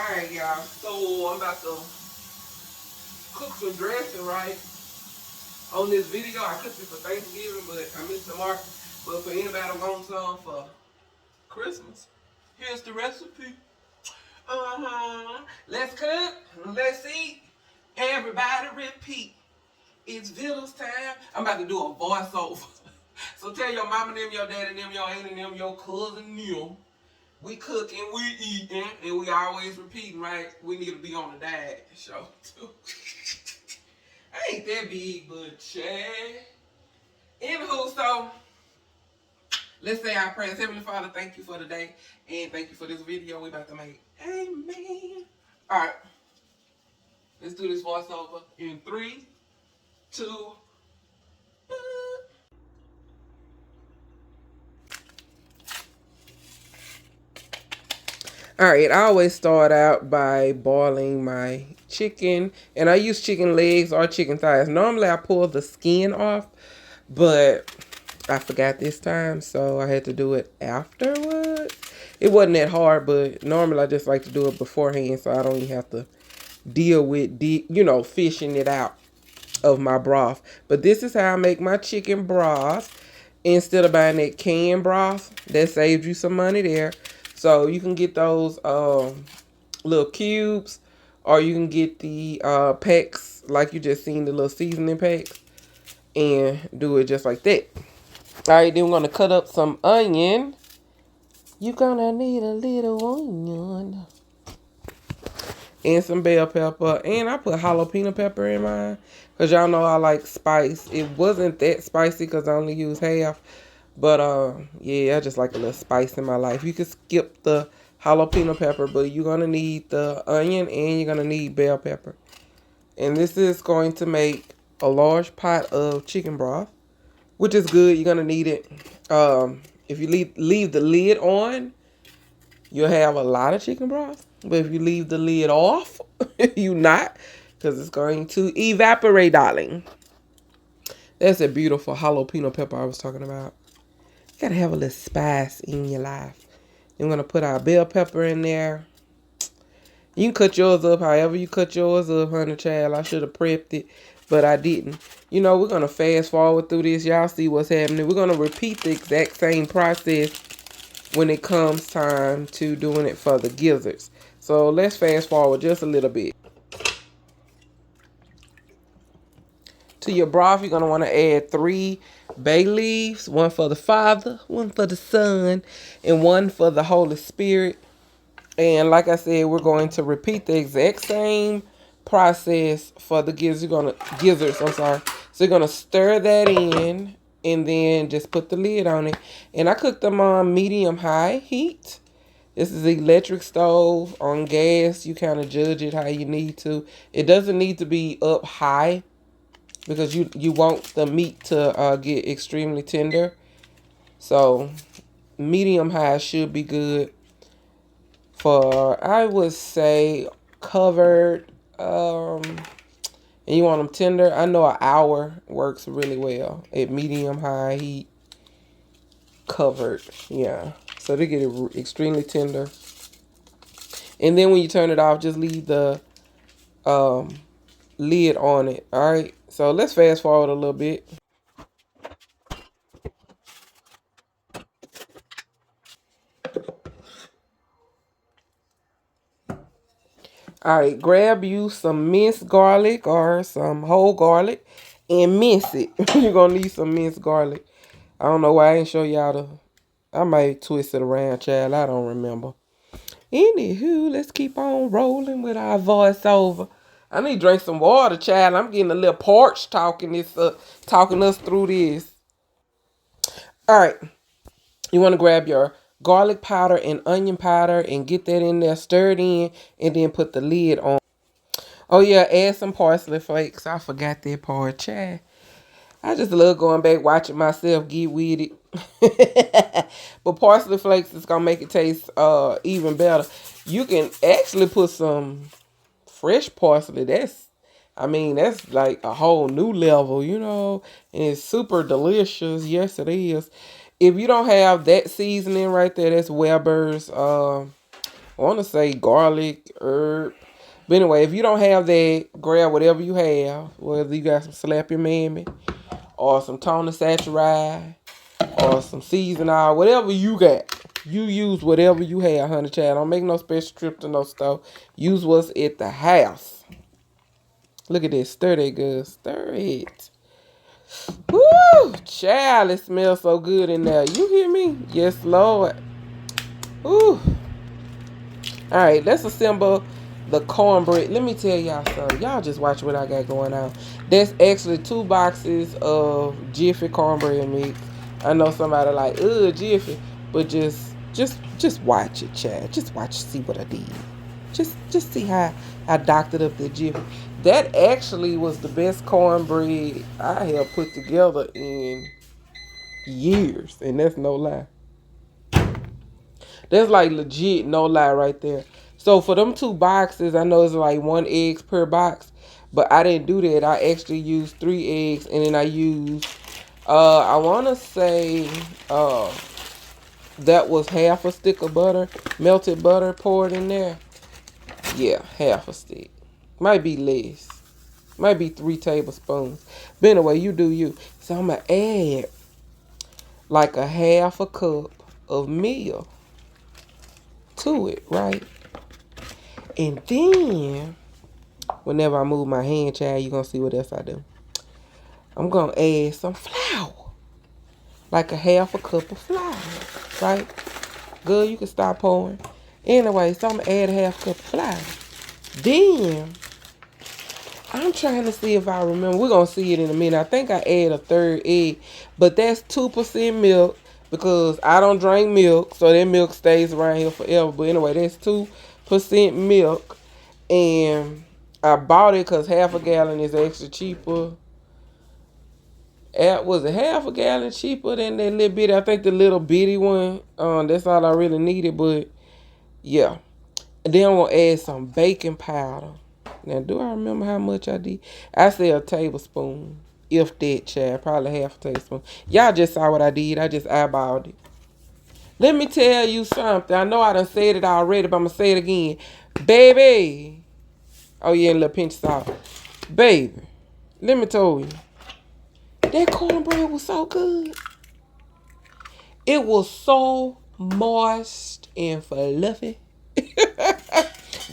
Alright, y'all. So I'm about to cook some dressing, right? On this video, I cooked it for Thanksgiving, but I missed the mark. But for anybody who wants some for Christmas, here's the recipe. Let's cook. Let's eat. Everybody repeat. It's Vittles time. I'm about to do a voiceover. So tell your mama them, your daddy them, your auntie them, your cousin them. We cooking, we eating, and we always repeating, right? We need to be on the diet show too. I ain't that big, but Chad. Anywho, so let's say our prayers. Heavenly Father, thank you for the day, and thank you for this video we about to make. Amen. All right, let's do this voiceover in 3, 2. All right, I always start out by boiling my chicken, and I use chicken legs or chicken thighs. Normally, I pull the skin off, but I forgot this time, so I had to do it afterwards. It wasn't that hard, but normally I just like to do it beforehand, so I don't even have to deal with, fishing it out of my broth. But this is how I make my chicken broth. Instead of buying that canned broth, that saves you some money there. So you can get those little cubes, or you can get the packs, like you just seen the little seasoning packs, and do it just like that. All right, then we're going to cut up some onion. You're going to need a little onion. And some bell pepper. And I put jalapeno pepper in mine, because y'all know I like spice. It wasn't that spicy because I only used half. But, yeah, I just like a little spice in my life. You can skip the jalapeno pepper, but you're going to need the onion and you're going to need bell pepper. And this is going to make a large pot of chicken broth, which is good. You're going to need it. If you leave the lid on, you'll have a lot of chicken broth. But if you leave the lid off, you not, because it's going to evaporate, darling. That's a beautiful jalapeno pepper I was talking about. You gotta have a little spice in your life. I'm going to put our bell pepper in there. You can cut yours up however you cut yours up, honey child. I should have prepped it, but I didn't. We're going to fast forward through this. Y'all see what's happening. We're going to repeat the exact same process when it comes time to doing it for the gizzards. So let's fast forward just a little bit. To your broth, you're going to want to add 3 bay leaves. 1 for the Father, 1 for the Son, and 1 for the Holy Spirit. And like I said, we're going to repeat the exact same process for the gizzards. I'm sorry. So you're going to stir that in and then just put the lid on it. And I cooked them on medium-high heat. This is an electric stove. On gas, you kind of judge it how you need to. It doesn't need to be up high, because you want the meat to get extremely tender. So medium high should be good for, I would say, covered. And you want them tender. I know an hour works really well at medium high heat, covered. Yeah, so they get it extremely tender. And then when you turn it off, just leave the lid on it. All right, so let's fast forward a little bit. All right, grab you some minced garlic or some whole garlic and mince it. You're going to need some minced garlic. I don't know why I ain't show y'all I might twist it around, child. I don't remember. Anywho, let's keep on rolling with our voiceover. I need to drink some water, child. I'm getting a little parched talking us through this. All right. You want to grab your garlic powder and onion powder and get that in there, stir it in, and then put the lid on. Oh, yeah, add some parsley flakes. I forgot that part, child. I just love going back, watching myself get with it. But parsley flakes is going to make it taste even better. You can actually put some fresh parsley. That's like a whole new level, and it's super delicious. Yes, it is. If you don't have that seasoning right there, that's Weber's I want to say garlic, herb. But anyway, if you don't have that, grab whatever you have. Whether you got some slappy mammy or some Tony Saturday or some season oil, whatever you got. You use whatever you have, honey child. Don't make no special trip to no store. Use what's at the house. Look at this. Stir that good. Stir it. Woo! Child, it smells so good in there. You hear me? Yes, Lord. Ooh. Alright, let's assemble the cornbread. Let me tell y'all something. Y'all just watch what I got going on. That's actually 2 boxes of Jiffy cornbread mix. I know somebody like, Jiffy. But just watch it, Chad. Just watch, see what I did. Just see how I doctored up the Jiffy. That actually was the best cornbread I have put together in years. And that's no lie. That's like legit, no lie right there. So for them 2 boxes, I know it's like 1 egg per box. But I didn't do that. I actually used 3 eggs. And then I used, I want to say, that was half a stick of butter. Melted butter poured in there. Yeah, half a stick. Might be less. Might be 3 tablespoons. But anyway, you do you. So I'm going to add like a half a cup of milk to it, right? And then, whenever I move my hand, child, you're going to see what else I do. I'm going to add some flour. Like a half a cup of flour, right? Good, you can stop pouring. Anyway, so I'm going to add a half cup of flour. Then, I'm trying to see if I remember. We're going to see it in a minute. I think I add a 3rd egg. But that's 2% milk because I don't drink milk. So that milk stays around here forever. But anyway, that's 2% milk. And I bought it because half a gallon is extra cheaper. Was it half a gallon cheaper than that little bitty? I think the little bitty one. That's all I really needed. But yeah. And then I'm going to add some baking powder. Now, do I remember how much I did? I said a tablespoon. If that, child. Probably half a tablespoon. Y'all just saw what I did. I just eyeballed it. Let me tell you something. I know I done said it already, but I'm going to say it again. Baby. Oh, yeah, and a little pinch of salt. Baby. Let me tell you. That cornbread was so good. It was so moist and fluffy.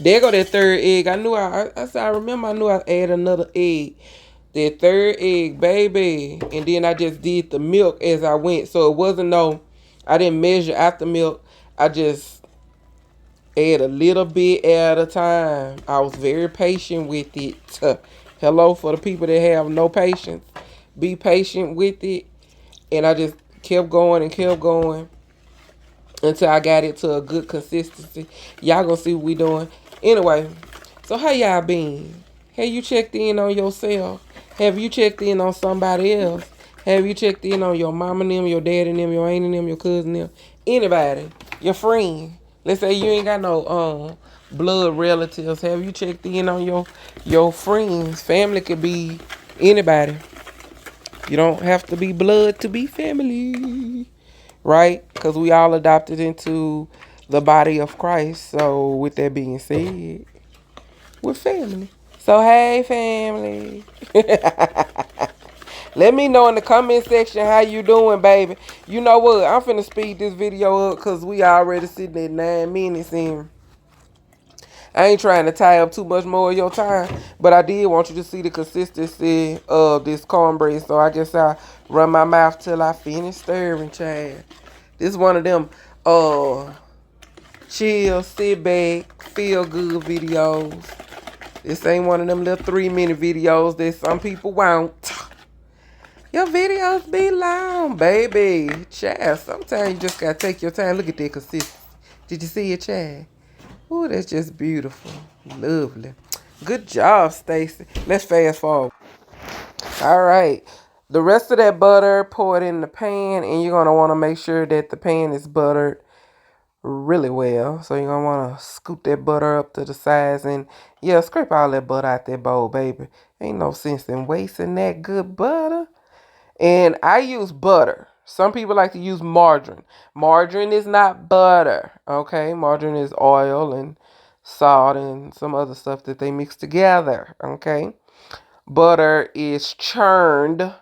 There go that 3rd egg. I remember I knew I added another egg. That 3rd egg, baby. And then I just did the milk as I went. So it wasn't I didn't measure out the milk. I just add a little bit at a time. I was very patient with it. Hello for the people that have no patience. Be patient with it. And I just kept going and kept going until I got it to a good consistency. Y'all gonna see what we doing. Anyway, so how y'all been? Have you checked in on yourself? Have you checked in on somebody else? Have you checked in on your mama and them, your daddy and them, your aunt and them, your cousin and them? Anybody? Your friend? Let's say you ain't got no blood relatives. Have you checked in on your friends? Family could be anybody. You don't have to be blood to be family. Right? Because we all adopted into the body of Christ. So with that being said, we're family. So hey, family. Let me know in the comment section how you doing, baby. You know what? I'm finna speed this video up because we already sitting at 9 minutes in. I ain't trying to tie up too much more of your time, but I did want you to see the consistency of this cornbread. So I guess I'll run my mouth till I finish stirring, child. This is one of them chill, sit back, feel good videos. This ain't one of them little 3-minute videos that some people want. Your videos be long, baby. Child, sometimes you just gotta take your time. Look at that consistency. Did you see it, child? Ooh, that's just beautiful. Lovely. Good job, Stacy. Let's fast forward. All right. The rest of that butter, pour it in the pan, and you're going to want to make sure that the pan is buttered really well. So you're going to want to scoop that butter up to the sides and, yeah, scrape all that butter out that bowl, baby. Ain't no sense in wasting that good butter. And I use butter. Some people like to use margarine. Margarine is not butter, okay? Margarine is oil and salt and some other stuff that they mix together, okay? Butter is churned,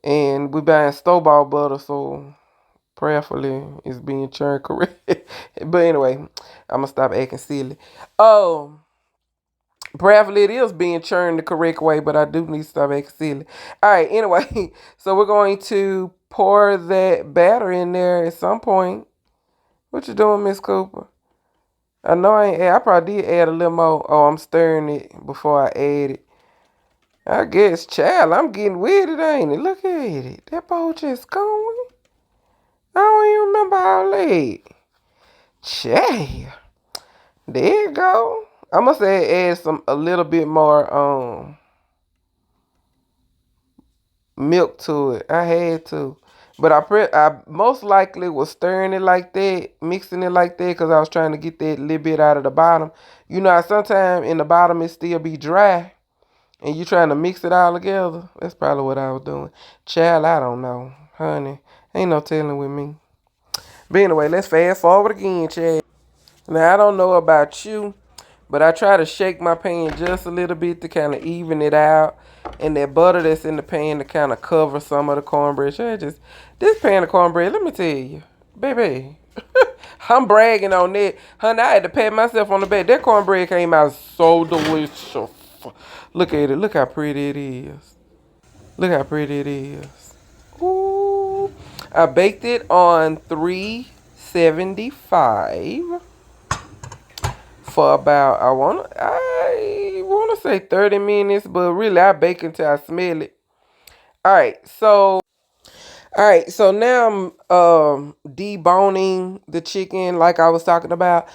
and we buying store-bought butter, so prayerfully it's being churned correct. But anyway, I'm gonna stop acting silly. Oh, prayerfully it is being churned the correct way, but I do need to stop acting silly. All right, anyway, so we're going to pour that batter in there at some point. What you doing, Miss Cooper? I know I probably did add a little more. Oh, I'm stirring it before I add it. I guess, child, I'm getting with it, ain't it? Look at it. That bowl just going. I don't even remember how late. Child. There you go. I must add a little bit more milk to it. I had to. But I most likely was stirring it like that, mixing it like that, because I was trying to get that little bit out of the bottom. You know, sometimes in the bottom it still be dry, and you trying to mix it all together. That's probably what I was doing. Child, I don't know. Honey, ain't no telling with me. But anyway, let's fast forward again, Chad. Now, I don't know about you, but I try to shake my pan just a little bit to kind of even it out. And that butter that's in the pan to kind of cover some of the cornbread. This pan of cornbread, let me tell you, baby, I'm bragging on that. Honey, I had to pat myself on the back. That cornbread came out so delicious. Look at it. Look how pretty it is. Look how pretty it is. Ooh. I baked it on 375 for about I wanna say 30 minutes, but really I bake until I smell it. All right, so now I'm deboning the chicken like I was talking about.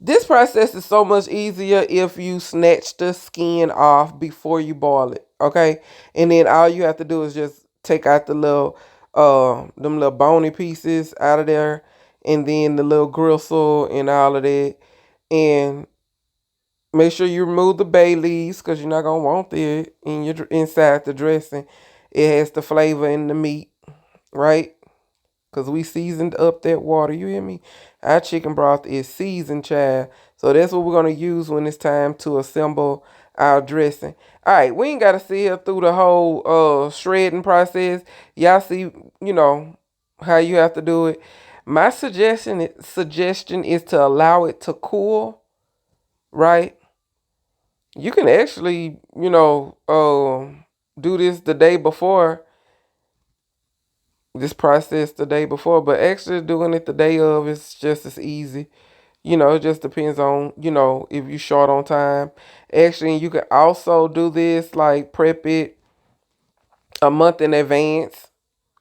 This process is so much easier if you snatch the skin off before you boil it, okay? And then all you have to do is just take out the little them little bony pieces out of there, and then the little gristle and all of that. And make sure you remove the bay leaves because you're not gonna want it in your inside the dressing. It has the flavor in the meat, right? Because we seasoned up that water. You hear me? Our chicken broth is seasoned, child. So that's what we're going to use when it's time to assemble our dressing. All right, we ain't got to see here through the whole shredding process. Y'all see, how you have to do it. My suggestion is to allow it to cool, right? You can actually, do this the day before, this process the day before, but actually doing it the day of is just as easy. It just depends on, if you're short on time. Actually, you can also do this, like prep it a month in advance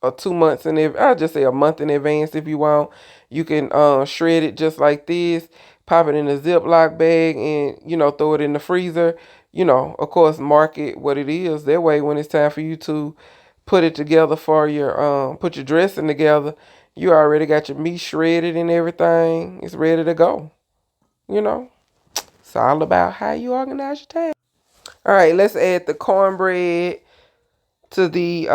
or 2 months in advance. I'll just say a month in advance if you want. You can shred it just like this, pop it in a Ziploc bag and, throw it in the freezer. Of course, mark it what it is. That way, when it's time for you to put it together for put your dressing together, you already got your meat shredded and everything. It's ready to go. It's all about how you organize your time. All right, let's add the cornbread to the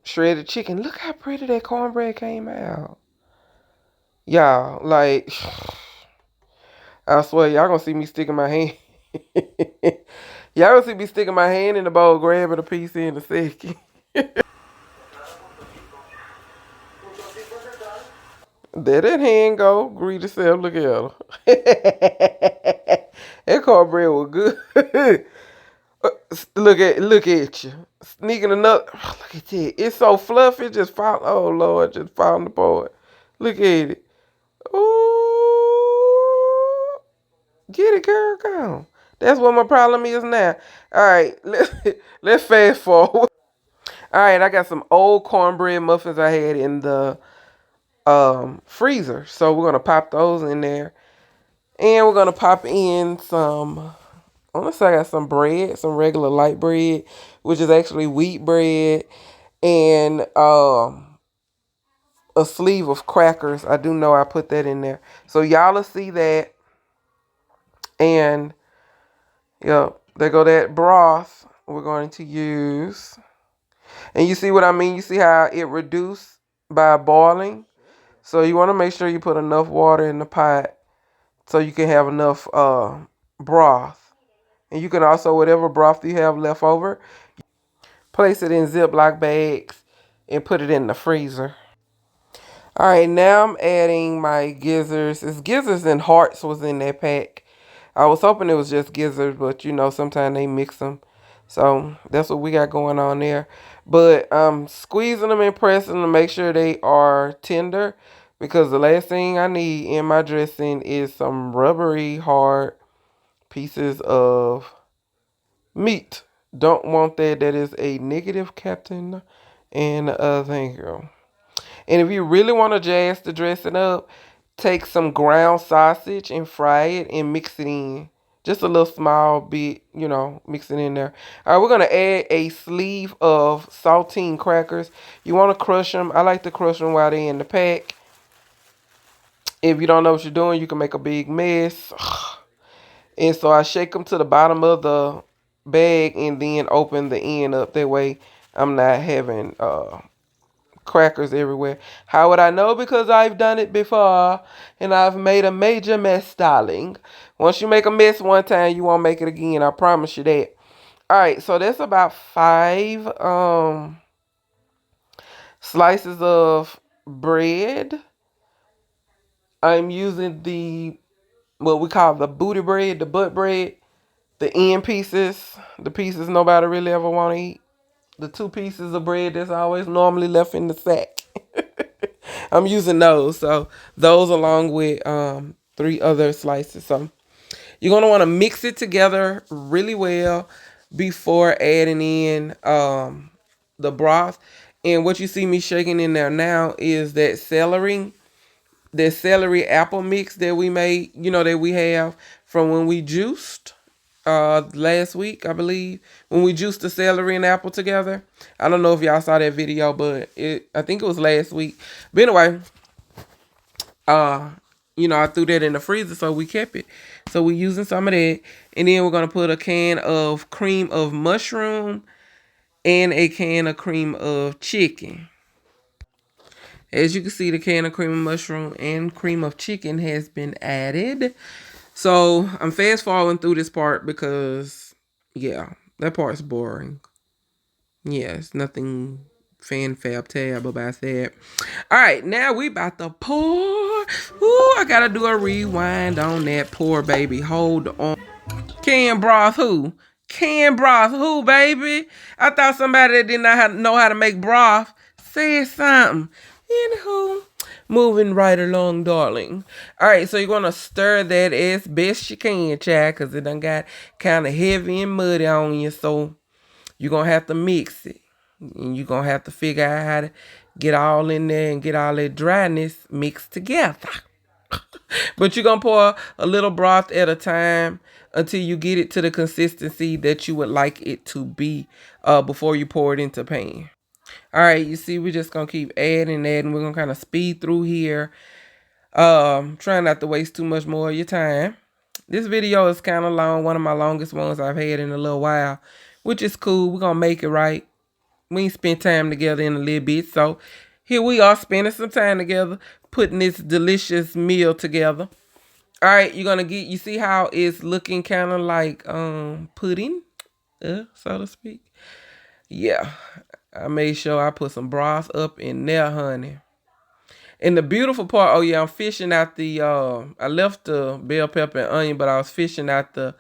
shredded chicken. Look how pretty that cornbread came out. Y'all, like, I swear, y'all gonna see me sticking my hand. Y'all gonna see me sticking my hand in the bowl, grabbing a piece in a second. There that hand go. Greet yourself. Look at her. That cornbread was good. Look at you. Sneaking another. Oh, look at that. It's so fluffy. Just fall. Oh Lord, just falling apart. Look at it. Ooh. Get it, girl. Go. That's what my problem is now. All right, let's fast forward. All right, I got some old cornbread muffins I had in the freezer, so we're gonna pop those in there, and we're gonna pop in some. I want to say I got some bread, some regular light bread, which is actually wheat bread, and a sleeve of crackers. I do know I put that in there, so y'all will see that. And yep, there go that broth we're going to use. And you see what I mean? You see how it reduced by boiling? So you want to make sure you put enough water in the pot so you can have enough broth. And you can also, whatever broth you have left over, place it in Ziploc bags and put it in the freezer. All right, now I'm adding my gizzards. It's gizzards and hearts was in that pack. I was hoping it was just gizzards, but you know, sometimes they mix them. So that's what we got going on there. But I'm squeezing them and pressing them to make sure they are tender, because the last thing I need in my dressing is some rubbery, hard pieces of meat. Don't want that. That is a negative, Captain. And thank you. And if you really want to jazz the dressing up, take some ground sausage and fry it and mix it in. Just a little small bit, you know, mix it in there. All right, we're going to add a sleeve of saltine crackers. You want to crush them. I like to crush them while they're in the pack. If you don't know what you're doing, you can make a big mess. And so I shake them to the bottom of the bag and then open the end up. That way I'm not having crackers everywhere. How would I know? Because I've done it before and I've made a major mess, darling. Once you make a mess one time, you won't make it again. I promise you that. All right, so that's about 5 slices of bread. I'm using the what we call the booty bread, the butt bread, the end pieces, the pieces nobody really ever want to eat. The 2 pieces of bread that's always normally left in the sack. I'm using those. So those along with 3 other slices. So you're going to want to mix it together really well before adding in the broth. And what you see me shaking in there now is that celery apple mix that we made, you know, that we have from when we juiced last week, I believe, when we juiced the celery and apple together. I don't know if y'all saw that video, but I think it was last week. But anyway, uh you know, I threw that in the freezer, so we kept it. So we're using some of that, and then we're gonna put a can of cream of mushroom and a can of cream of chicken. As you can see, the can of cream of mushroom and cream of chicken has been added. So I'm fast forwarding through this part because, yeah, that part's boring. Yeah, it's nothing fan fab tab about that. All right, now we about to pour. Ooh, I gotta do a rewind on that pour, baby. Hold on. Canned broth who? Canned broth who, baby? I thought somebody that did not know how to make broth said something. Anywho, moving right along, darling. All right, so you're gonna stir that as best you can, child, because it done got kind of heavy and muddy on you. So you're gonna have to mix it. And you're gonna have to figure out how to get all in there and get all that dryness mixed together. But you're going to pour a little broth at a time until you get it to the consistency that you would like it to be before you pour it into pan. All right, you see, we're just going to keep adding. We're going to kind of speed through here. Trying not to waste too much more of your time. This video is kind of long, one of my longest ones I've had in a little while, which is cool. We're going to make it right. We ain't spent time together in a little bit, so here we are spending some time together, putting this delicious meal together. All right, you're gonna get. You see how it's looking kind of like pudding, so to speak. Yeah, I made sure I put some broth up in there, honey. And the beautiful part, oh yeah, I'm fishing out the. I left the bell pepper and onion, but I was fishing out the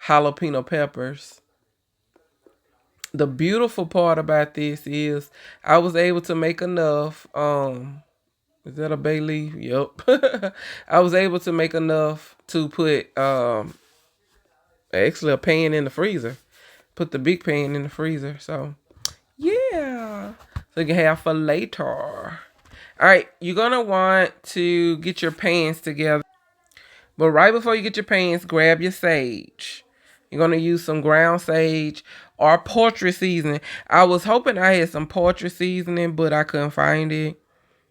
jalapeno peppers. The beautiful part about this is I was able to make enough. Is that a bay leaf? Yep. I was able to make enough to put actually a pan in the freezer. Put the big pan in the freezer. So yeah. So you can have for later. All right, you're gonna want to get your pans together. But right before you get your pans, grab your sage. You're going to use some ground sage or poultry seasoning. I was hoping I had some poultry seasoning, but I couldn't find it.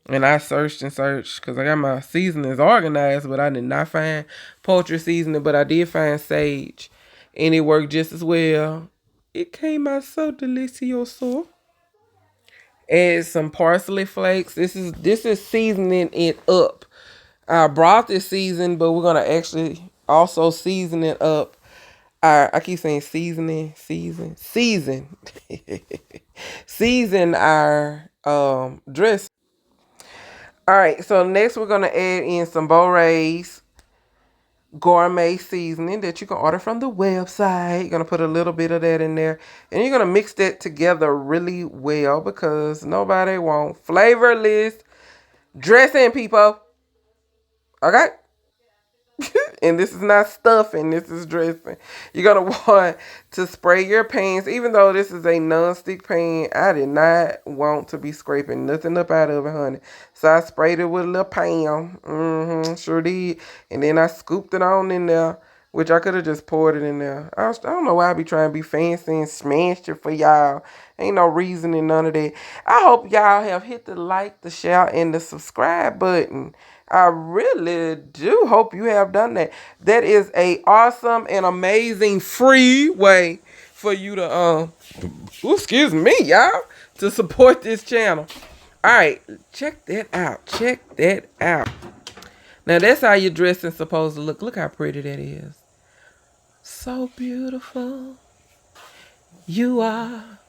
And I searched and searched because I got my seasonings organized, but I did not find poultry seasoning. But I did find sage, and it worked just as well. It came out so delicioso. Add some parsley flakes. This is seasoning it up. Our broth is seasoned, but we're gonna actually also season it up. I keep saying season, season our dress. All right, so next we're gonna add in some Raes gourmet seasoning that you can order from the website. You're gonna put a little bit of that in there, and you're gonna mix that together really well because nobody wants flavorless dressing, people. Okay. And this is not stuffing, this is dressing. You're going to want to spray your pans. Even though this is a non-stick pan, I did not want to be scraping nothing up out of it, honey. So I sprayed it with a little pan. Sure did. And then I scooped it on in there, which I could have just poured it in there. I don't know why I be trying to be fancy and smashed it for y'all. Ain't no reason in none of that. I hope y'all have hit the like, the share, and the subscribe button. I really do hope you have done that. That is a awesome and amazing free way for you to excuse me, y'all, to support this channel. All right, check that out. Check that out. Now that's how your dressing supposed to look. Look how pretty that is. So beautiful. You are.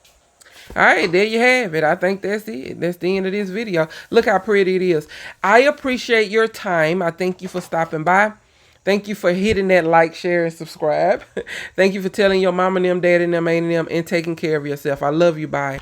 All right, there you have it. I think that's it. That's the end of this video. Look how pretty it is. I appreciate your time. I thank you for stopping by. Thank you for hitting that like, share, and subscribe. Thank you for telling your mama and them, daddy and them, and them, and taking care of yourself. I love you. Bye.